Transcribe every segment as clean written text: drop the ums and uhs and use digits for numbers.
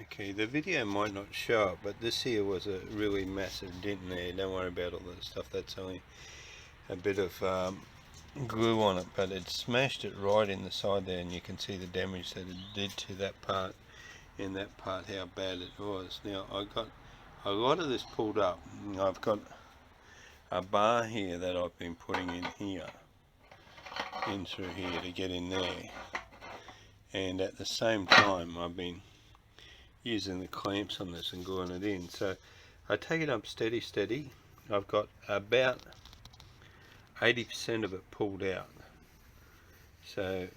Okay, the video might not show it, but this here was a really massive dent in there. Don't worry about all that stuff, that's only a bit of glue on it, but it smashed it right in the side there, and you can see the damage that it did to that part, and that part how bad it was. Now I got a lot of this pulled up. I've got a bar here that I've been putting in here, in through here to get in there, and at the same time I've been using the clamps on this and gluing it in. So I take it up steady. I've got about 80% of it pulled out. So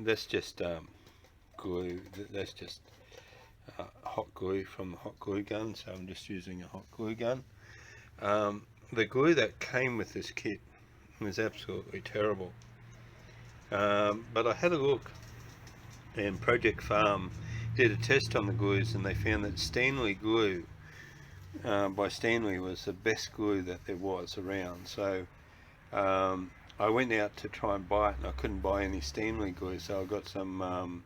that's just glue. That's just hot glue from the hot glue gun. So I'm just using a hot glue gun. The glue that came with this kit was absolutely terrible. But I had a look, and Project Farm did a test on the glues, and they found that Stanley glue by Stanley was the best glue that there was around. So I went out to try and buy it, and I couldn't buy any Stanley glue, so I got some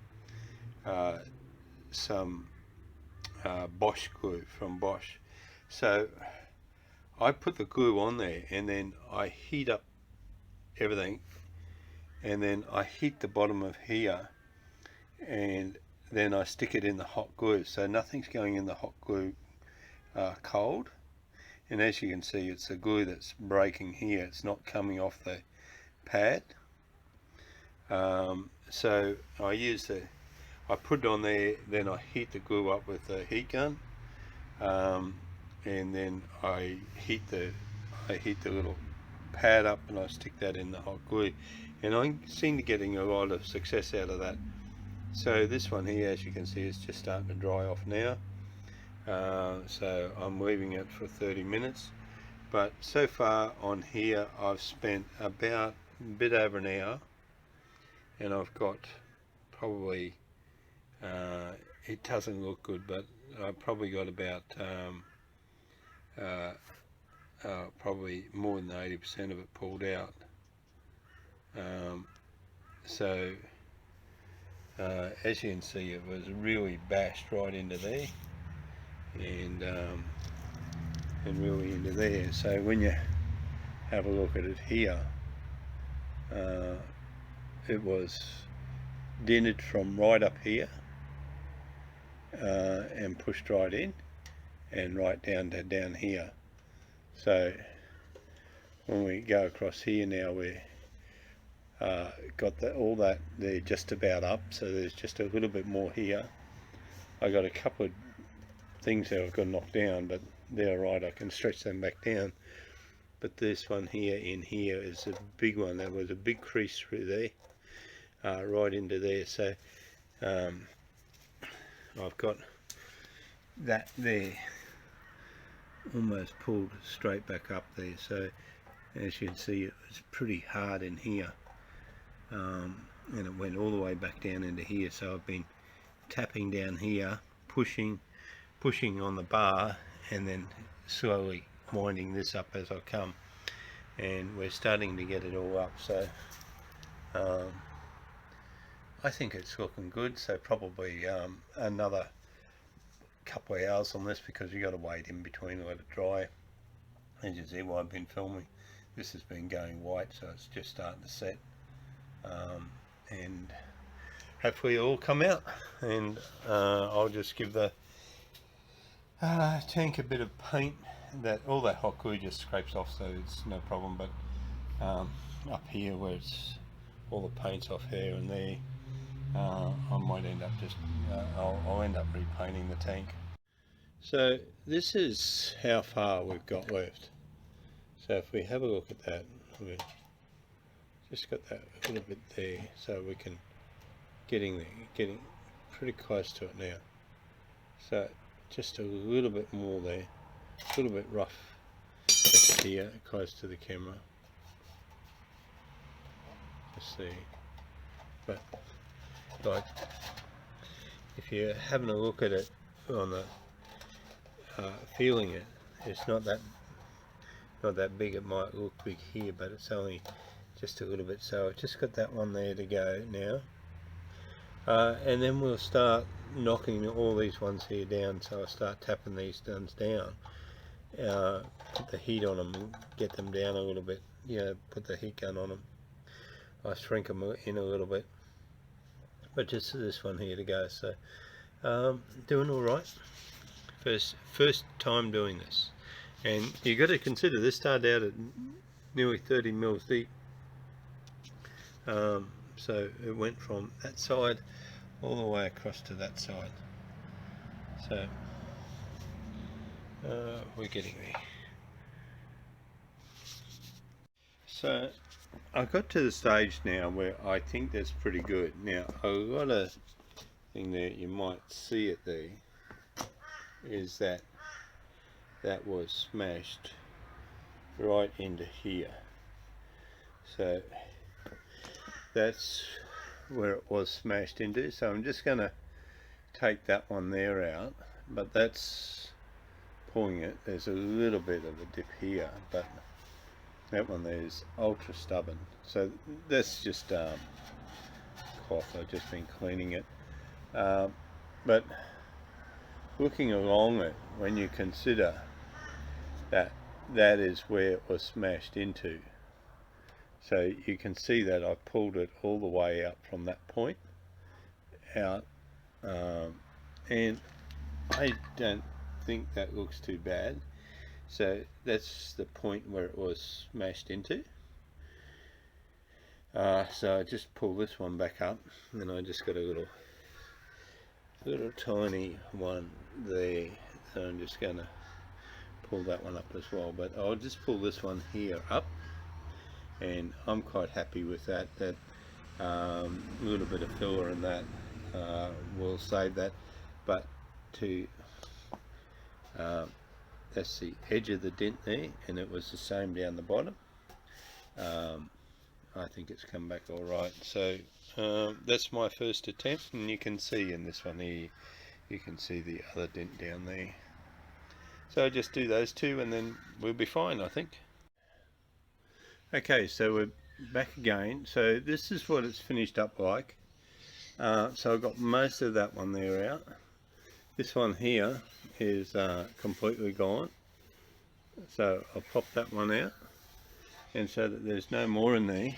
Bosch glue from Bosch. So I put the glue on there, and then I heat up everything, and then I heat the bottom of here, and then I stick it in the hot glue, so nothing's going in the hot glue cold. And as you can see, it's the glue that's breaking here, it's not coming off the pad. So I put it on there, then I heat the glue up with the heat gun, and then I heat the little pad up, and I stick that in the hot glue, and I seem to be getting a lot of success out of that. So this one here, as you can see, is just starting to dry off now. So I'm leaving it for 30 minutes. But so far on here, I've spent about a bit over an hour, and I've got probably, it doesn't look good, but I've probably got about probably more than 80% of it pulled out. As you can see, it was really bashed right into there, and really into there. So when you have a look at it here, it was dented from right up here and pushed right in, and right down to down here. So when we go across here now, we're got all that they're just about up, so there's just a little bit more here. I got a couple of things that I've got to knock down, but they're right, I can stretch them back down. But this one here in here is a big one. There was a big crease through there, right into there. So I've got that there almost pulled straight back up there. So as you can see, it was pretty hard in here. And it went all the way back down into here, so I've been tapping down here, pushing on the bar, and then slowly winding this up as I come, and we're starting to get it all up. So I think it's looking good. So probably another couple of hours on this, because you got to wait in between to let it dry. As you see, while I've been filming, this has been going white, so it's just starting to set. And hopefully it'll all come out, and I'll just give the tank a bit of paint. That all that hot glue just scrapes off, so it's no problem. But up here where it's all the paint's off here and there, I might end up just I'll end up repainting the tank. So this is how far we've got left. So if we have a look at that, we've just got that a little bit there, so we can getting pretty close to it now. So just a little bit more there, a little bit rough just here, close to the camera. Just see, but like if you're having a look at it on the feeling it, it's not that big. It might look big here, but it's only just a little bit. So I've just got that one there to go now, and then we'll start knocking all these ones here down, so I start tapping these ones down, put the heat on them and get them down a little bit, put the heat gun on them. I shrink them in a little bit, but just this one here to go. So doing all right. First time doing this, and you got to consider this started out at nearly 30 mils deep. So it went from that side all the way across to that side. So we're getting there. So I got to the stage now where I think that's pretty good. Now I've got a thing there, you might see it there, is that was smashed right into here. So that's where it was smashed into. So I'm just going to take that one there out, but that's pulling it. There's a little bit of a dip here, but that one there is ultra stubborn. So that's just cloth. I've just been cleaning it, but looking along it, when you consider that is where it was smashed into, so you can see that I pulled it all the way out from that point out, and I don't think that looks too bad. So that's the point where it was smashed into. So I just pull this one back up, and I just got a little tiny one there, so I'm just going to pull that one up as well. But I'll just pull this one here up, and I'm quite happy with that. That little bit of filler in that will save that. But that's the edge of the dent there, and it was the same down the bottom. I think it's come back all right. So that's my first attempt, and you can see in this one here, you can see the other dent down there. So I just do those two and then we'll be fine, I think. Okay, so we're back again. So this is what it's finished up like. So I've got most of that one there out. This one here is completely gone. So I'll pop that one out, and so that there's no more in there.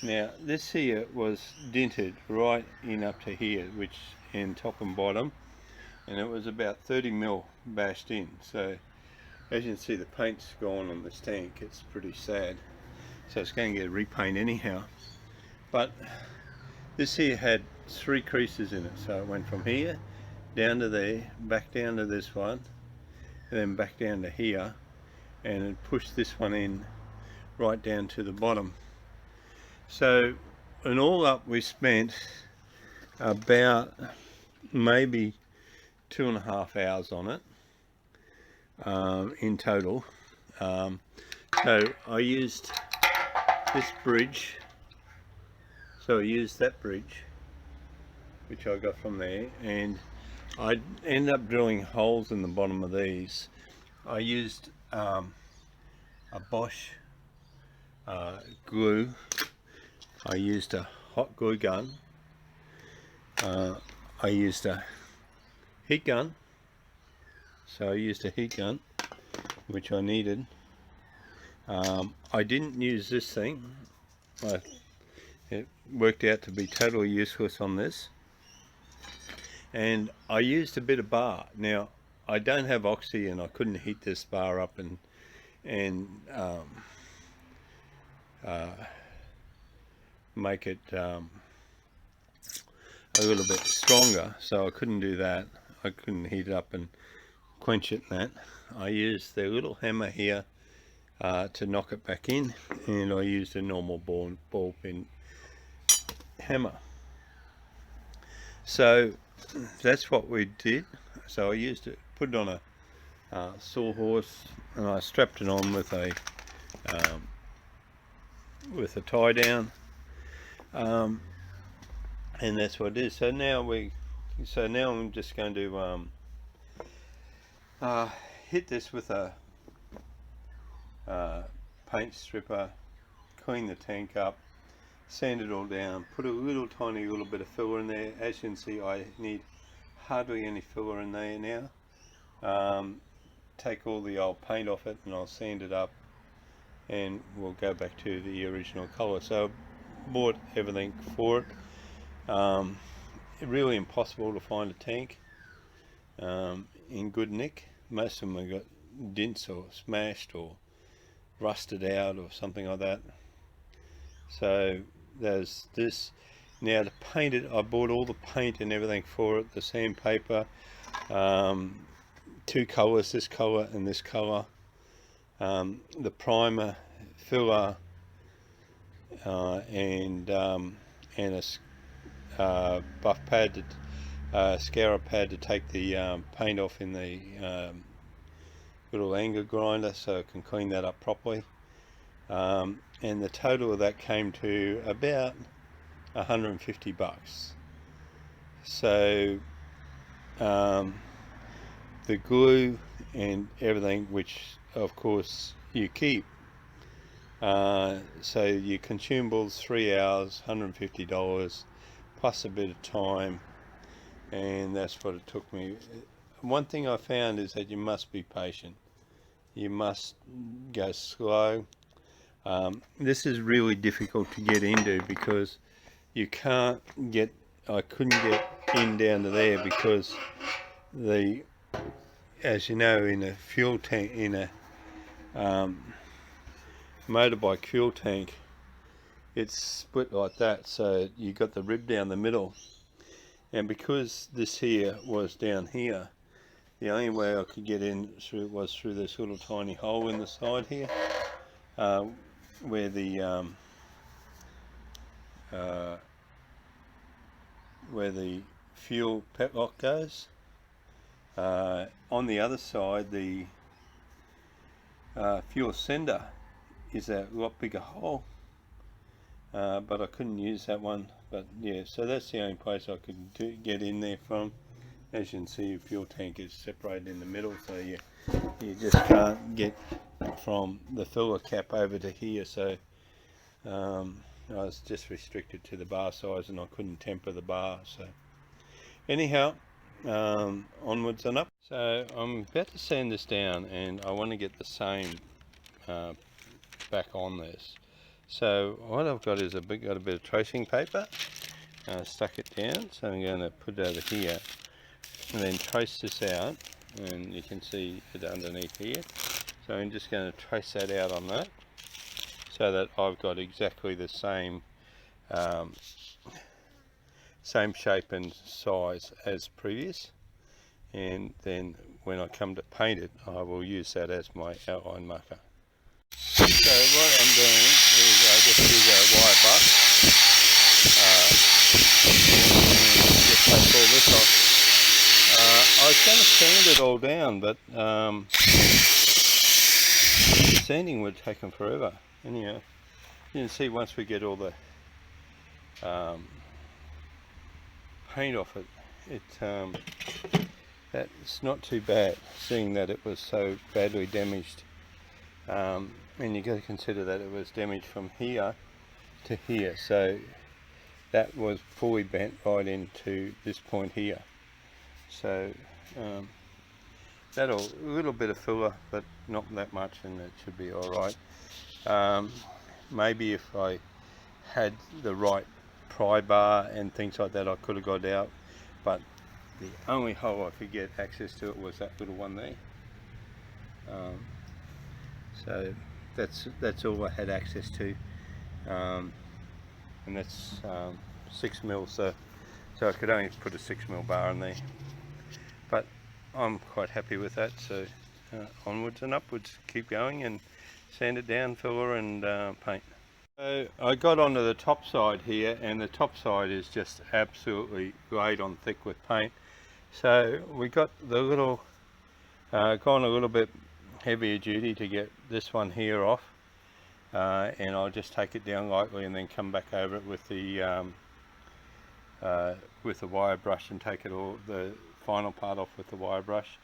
Now this here was dented right in up to here, which in top and bottom, and it was about 30 mil bashed in. So as you can see, the paint's gone on this tank. It's pretty sad. So it's going to get a repaint anyhow. But this here had 3 creases in it, so it went from here down to there, back down to this one, and then back down to here, and it pushed this one in right down to the bottom. So in all up, we spent about maybe 2.5 hours on it in total. So I used this bridge, so I used that bridge which I got from there, and I ended up drilling holes in the bottom of these. I used a Bosch glue. I used a hot glue gun. I used a heat gun. So I used a heat gun, which I needed. I didn't use this thing. It worked out to be totally useless on this. And I used a bit of bar. Now I don't have oxy, and I couldn't heat this bar up and make it a little bit stronger, so I couldn't do that. I couldn't heat it up and quench it and that. I used the little hammer here to knock it back in, and I used a normal ball pin hammer. So that's what we did. So I used it, put it on a sawhorse, and I strapped it on with a tie down, and that's what it is. So now I'm just going to hit this with a paint stripper, clean the tank up, sand it all down, put a tiny little bit of filler in there. As you can see, I need hardly any filler in there now. Take all the old paint off it and I'll sand it up and we'll go back to the original colour. So I bought everything for it. Really impossible to find a tank in good nick. Most of them have got dents or smashed or rusted out or something like that. So there's this. Now to paint it, I bought all the paint and everything for it, the sandpaper, 2 colours, this colour and this colour, the primer, filler, and a buff pad, scourer pad to take the paint off in the little anger grinder so I can clean that up properly. And the total of that came to about $150. So the glue and everything, which of course you keep, so your consumables, 3 hours, $150 plus a bit of time, and that's what it took me. One thing I found is that you must be patient. You must go slow. This is really difficult to get into because you can't get, I couldn't get in down to there because the, as you know, in a fuel tank, in a motorbike fuel tank, it's split like that, so you got the rib down the middle, and because this here was down here, the only way I could get in through was through this little tiny hole in the side here, where the fuel petlock goes. On the other side, the fuel sender is a lot bigger hole, but I couldn't use that one. But yeah, so that's the only place I could get in there from. As you can see, the fuel tank is separated in the middle, so you just can't get from the filler cap over to here. So I was just restricted to the bar size and I couldn't temper the bar. So anyhow, onwards and up. So I'm about to sand this down and I want to get the same back on this. So what I've got is got a bit of tracing paper, stuck it down, so I'm going to put it over here and then trace this out, and you can see it underneath here. So I'm just going to trace that out on that so that I've got exactly the same same shape and size as previous, and then when I come to paint it I will use that as my outline marker. So what I'm doing is I just use a wire brush, just take all this off. I was going to sand it all down, but sanding would take them forever. Anyhow, you can see once we get all the paint off it, that's not too bad, seeing that it was so badly damaged. And you got to consider that it was damaged from here to here, so that was fully bent right into this point here. So that'll, a little bit of filler, but not that much, and it should be all right. Maybe if I had the right pry bar and things like that, I could have got out, but the only hole I could get access to it was that little one there. So that's all I had access to, and that's 6 mil, so I could only put a 6 mil bar in there, but I'm quite happy with that. So onwards and upwards, keep going and sand it down, filler and paint. So I got onto the top side here, and the top side is just absolutely laid on thick with paint. So we got the little gone a little bit heavier duty to get this one here off, and I'll just take it down lightly and then come back over it with the wire brush and take it all, the final part off with the wire brush.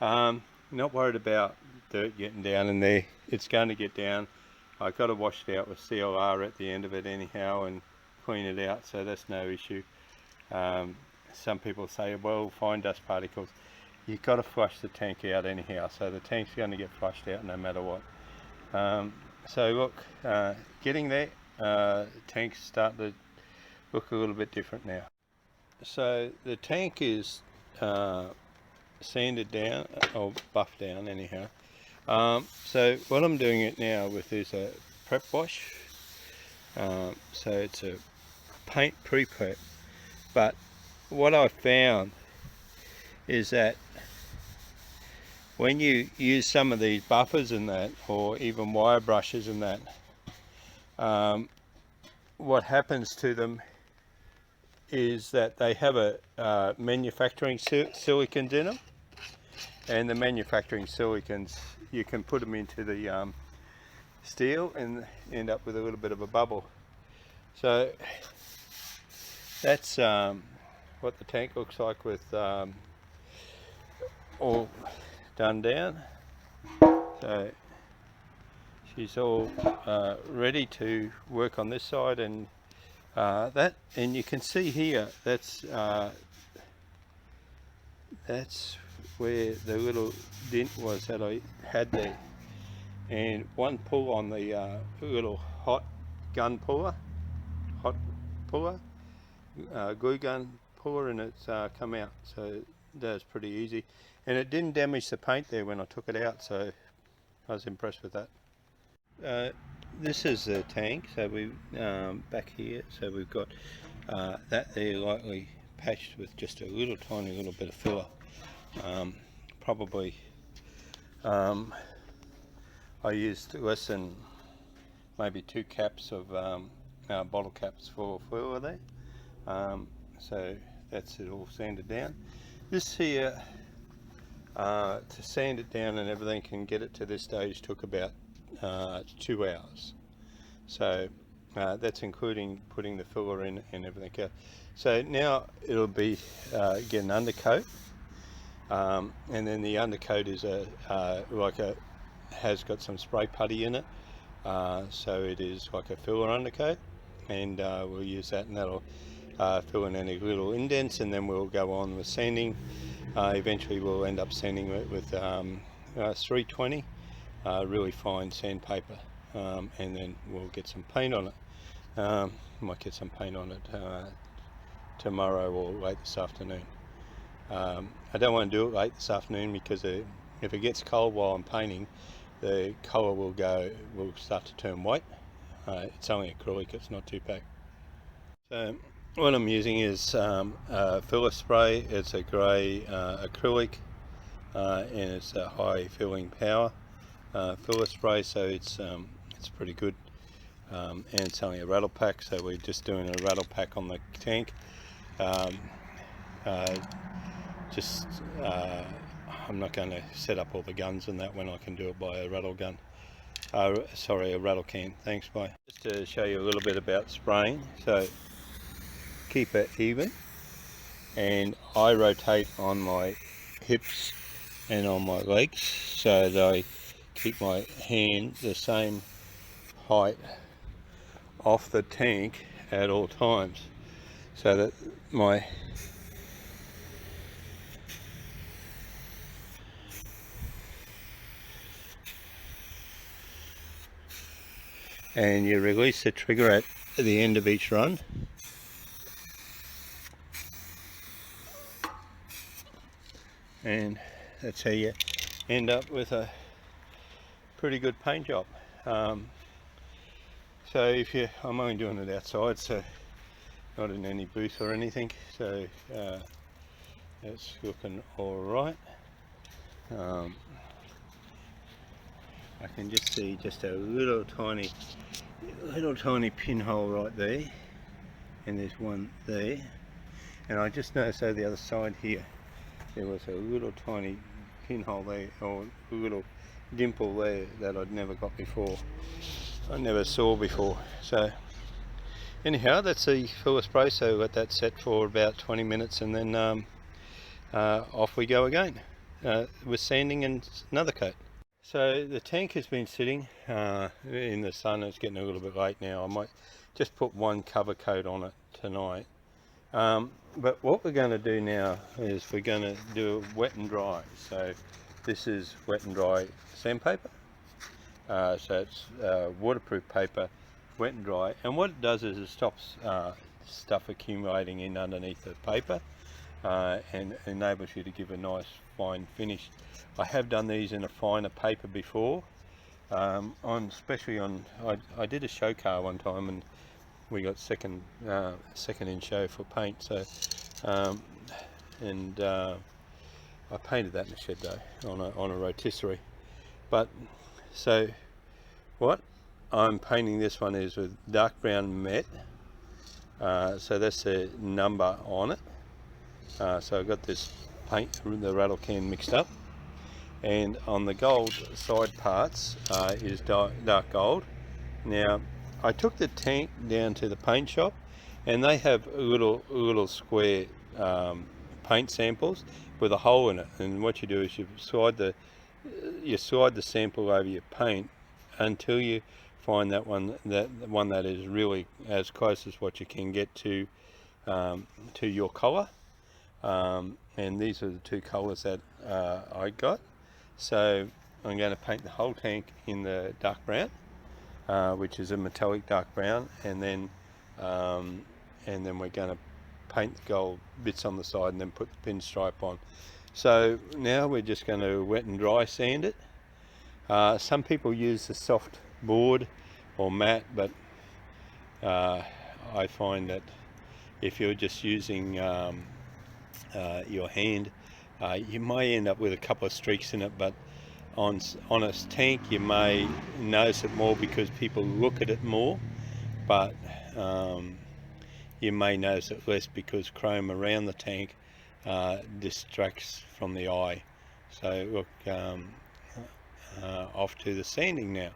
Not worried about dirt getting down in there. It's going to get down. I've got to wash it out with CLR at the end of it anyhow and clean it out, so that's no issue. some people say, well, fine dust particles. You've got to flush the tank out anyhow, so the tank's going to get flushed out no matter what. So look, getting there, tank's starting to look a little bit different now. So the tank is sanded down, or buffed down anyhow. So what I'm doing it now with is a prep wash. So it's a paint pre-prep, but what I found is that when you use some of these buffers and that, or even wire brushes and that, what happens to them is that they have a manufacturing silicons in them, and the manufacturing silicons, you can put them into the steel and end up with a little bit of a bubble. So that's what the tank looks like with all done down. So she's all ready to work on this side, and and you can see here that's where the little dent was that I had there, and one pull on the little hot puller, glue gun puller, and it's come out. So that's pretty easy, and it didn't damage the paint there when I took it out, so I was impressed with that. This is the tank, so we back here, so we've got that there lightly patched with just a tiny little bit of filler. Probably I used less than maybe 2 caps of bottle caps for filler there. So that's it all sanded down. This here, to sand it down and everything and get it to this stage took about 2 hours. So that's including putting the filler in and everything else. So now it'll be get an undercoat, and then the undercoat is has got some spray putty in it, so it is like a filler undercoat, and we'll use that, and that'll fill in any little indents, and then we'll go on with sanding. Eventually we'll end up sanding it with 320 really fine sandpaper, and then we'll get some paint on it. Might get some paint on it tomorrow or late this afternoon. I don't want to do it late this afternoon because if it gets cold while I'm painting, the colour will start to turn white. It's only acrylic, it's not 2-pack. So what I'm using is filler spray. It's a grey acrylic, and it's a high filling power filler spray, so it's pretty good, and it's only a rattle pack, so we're just doing a rattle pack on the tank. I'm not going to set up all the guns and that when I can do it by a rattle gun. Sorry, a rattle can. Thanks, bye. Just to show you a little bit about spraying. So keep it even, and I rotate on my hips and on my legs so that I keep my hand the same height off the tank at all times, so that and you release the trigger at the end of each run. And that's how you end up with a pretty good paint job. So I'm only doing it outside, so not in any booth or anything, so it's looking all right. I can just see just a little tiny pinhole right there, and there's one there, and I just noticed over the other side here there was a little tiny pinhole there, or a little dimple there that I'd never got before. I never saw before. So anyhow, that's the filler spray, so let that set for about 20 minutes, and then off we go again with sanding and another coat. So the tank has been sitting in the sun. It's getting a little bit late now. I might just put one cover coat on it tonight, But what we're going to do now is we're going to do wet and dry. So this is wet and dry sandpaper. So it's waterproof paper, wet and dry. And what it does is it stops stuff accumulating in underneath the paper and enables you to give a nice fine finish. I have done these in a finer paper before. Especially on, I did a show car one time and we got second in show for paint. So I painted that in the shed though on a rotisserie. But so what I'm painting this one is with dark brown matte. So that's the number on it. So I've got this paint, the rattle can mixed up, and on the gold side parts is dark gold. Now I took the tank down to the paint shop and they have little square paint samples with a hole in it, and what you do is you slide the sample over your paint until you find that one that is really as close as what you can get to your colour. And these are the two colours that I got. So I'm going to paint the whole tank in the dark brown, which is a metallic dark brown, and then we're going to paint the gold bits on the side and then put the pinstripe on. So now we're just going to wet and dry sand it. Some people use the soft board or matte, but I find that if you're just using your hand, you may end up with a couple of streaks in it, but on a tank you may notice it more because people look at it more, but you may notice it less because chrome around the tank distracts from the eye. So look, off to the sanding now,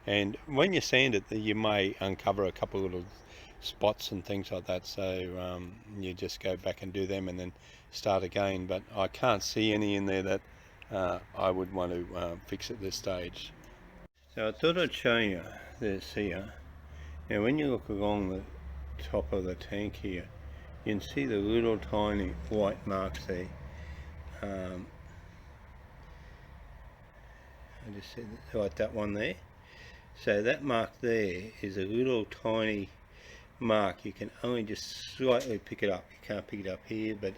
and when you sand it you may uncover a couple of little spots and things like that, so you just go back and do them and then start again, but I can't see any in there that I would want to fix at this stage. So I thought I'd show you this here. Now when you look along the top of the tank here, you can see the little tiny white marks there. I just said like that one there. So that mark there is a little tiny mark. You can only just slightly pick it up. You can't pick it up here, but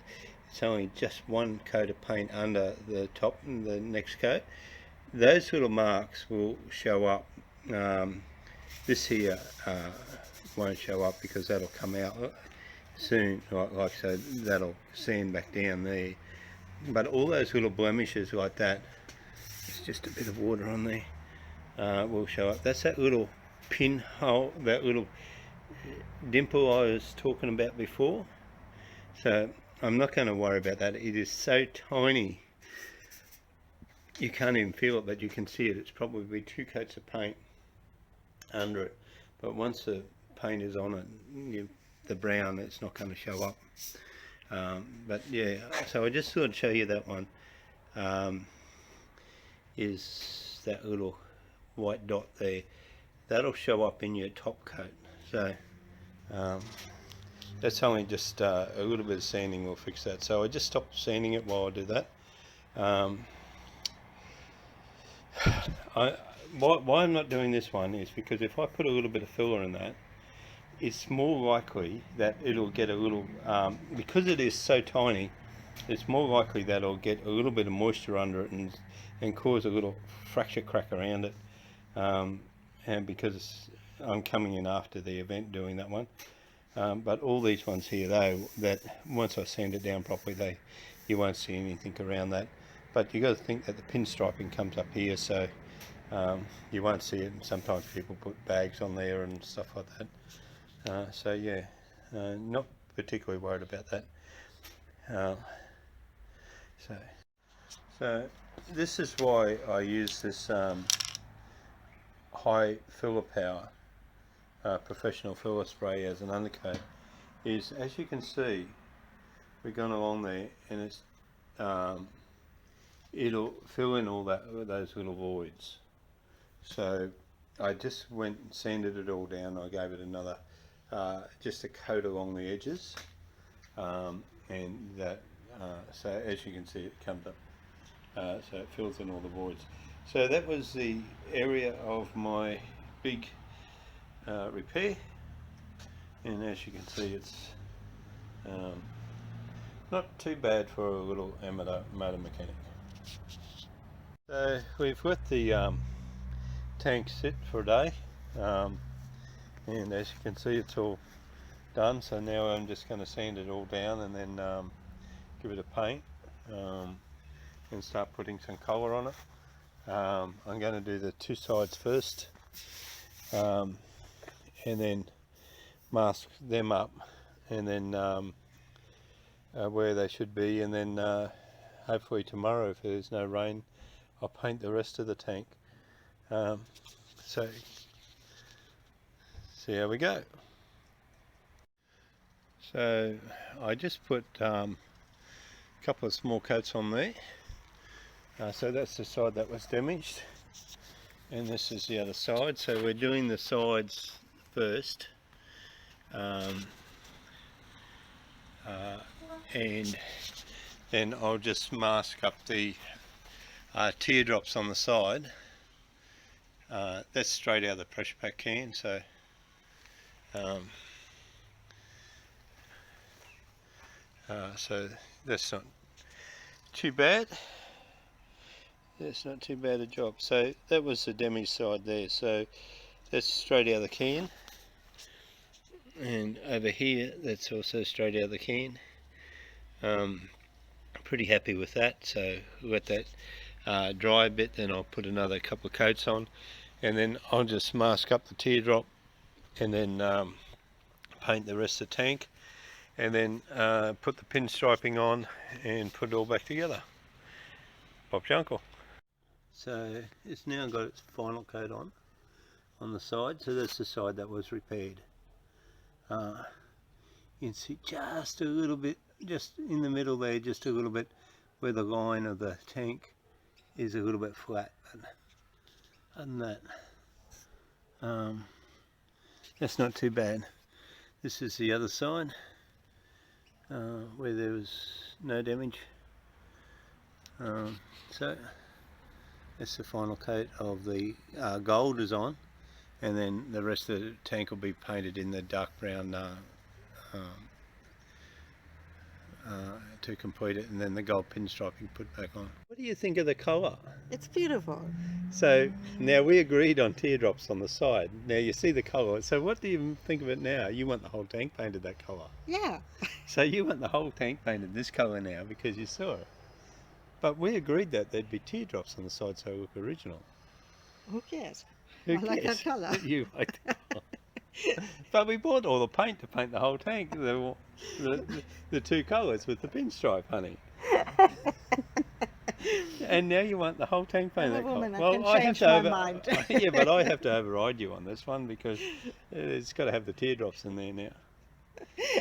it's only just one coat of paint under the top and the next coat. Those little marks will show up. This here won't show up because that'll come out soon, like so. That'll sand back down there. But all those little blemishes like that, it's just a bit of water on there, will show up. That's that little pinhole, that little dimple I was talking about before. So I'm not going to worry about that. It is so tiny you can't even feel it, but you can see it. It's probably 2 coats of paint under it, but once the paint is on it, the brown, it's not going to show up. But yeah, so I just thought I'd show you that one. Is that little white dot there, that'll show up in your top coat. So that's only just a little bit of sanding will fix that. So I just stopped sanding it while I do that. Why I'm not doing this one is because if I put a little bit of filler in that, it's more likely that it'll get a little, because it is so tiny, it's more likely that it'll get a little bit of moisture under it and cause a little fracture crack around it. And because I'm coming in after the event doing that one. But all these ones here though, that once I sand it down properly, you won't see anything around that. But you got to think that the pinstriping comes up here, so you won't see it. And sometimes people put bags on there and stuff like that. So yeah, not particularly worried about that. So this is why I use this high filler power professional filler spray as an undercoat. Is, as you can see, we've gone along there and it's it'll fill in all those little voids. So I just went and sanded it all down. I gave it another just a coat along the edges, and that so as you can see, it comes up, so it fills in all the voids. So that was the area of my big repair, and as you can see, it's not too bad for a little amateur motor mechanic. So we've got the tank set for a day, and as you can see, it's all done. So now I'm just going to sand it all down and then give it a paint and start putting some colour on it. I'm going to do the two sides first, and then mask them up, and then where they should be, and then hopefully tomorrow, if there's no rain, I'll paint the rest of the tank. So see how we go. So I just put a couple of small coats on there. So that's the side that was damaged, and this is the other side. So we're doing the sides first, and then I'll just mask up the teardrops on the side. That's straight out of the pressure pack can, so so that's not too bad. That's not too bad a job. So that was the damaged side there, so that's straight out of the can, and over here that's also straight out of the can. Pretty happy with that. So we've got that dry bit, then I'll put another couple of coats on, and then I'll just mask up the teardrop, and then paint the rest of the tank, and then put the pinstriping on and put it all back together. Bob's your uncle. So it's now got its final coat on the side. So that's the side that was repaired. You can see just a little bit, just in the middle there, just a little bit where the line of the tank is a little bit flat. But other than that, that's not too bad. This is the other side where there was no damage. So that's the final coat of the gold is on, and then the rest of the tank will be painted in the dark brown to complete it, and then the gold pinstriping put back on. What do you think of the colour? It's beautiful. So now we agreed on teardrops on the side. Now you see the colour. So what do you think of it now? You want the whole tank painted that colour? Yeah. So you want the whole tank painted this colour now because you saw it. But we agreed that there'd be teardrops on the side so it look original. Who cares? Who I like cares? that colour. You like the colour. But we bought all the paint to paint the whole tank. The two colours with the pinstripe, honey. And now you want the whole tank painted that colour. Well, I have to mind. Yeah, but I have to override you on this one because it's got to have the teardrops in there now.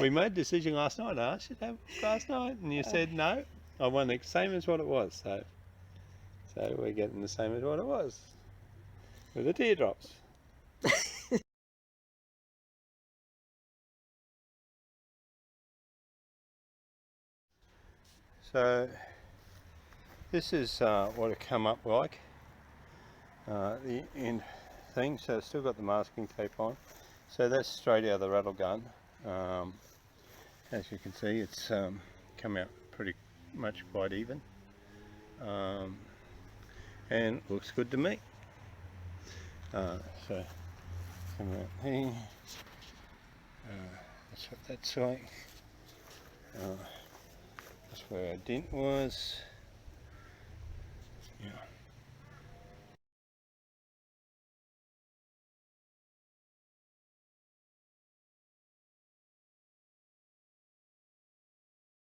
We made a decision last night. I asked you to have last night, and you said no. I want the same as what it was. So we're getting the same as what it was with the teardrops. So this is what it come up like, the end thing. So it's still got the masking tape on. So that's straight out of the rattle gun. As you can see, it's come out pretty much quite even, and looks good to me. So come out here. That's what that's like. That's where our dent was.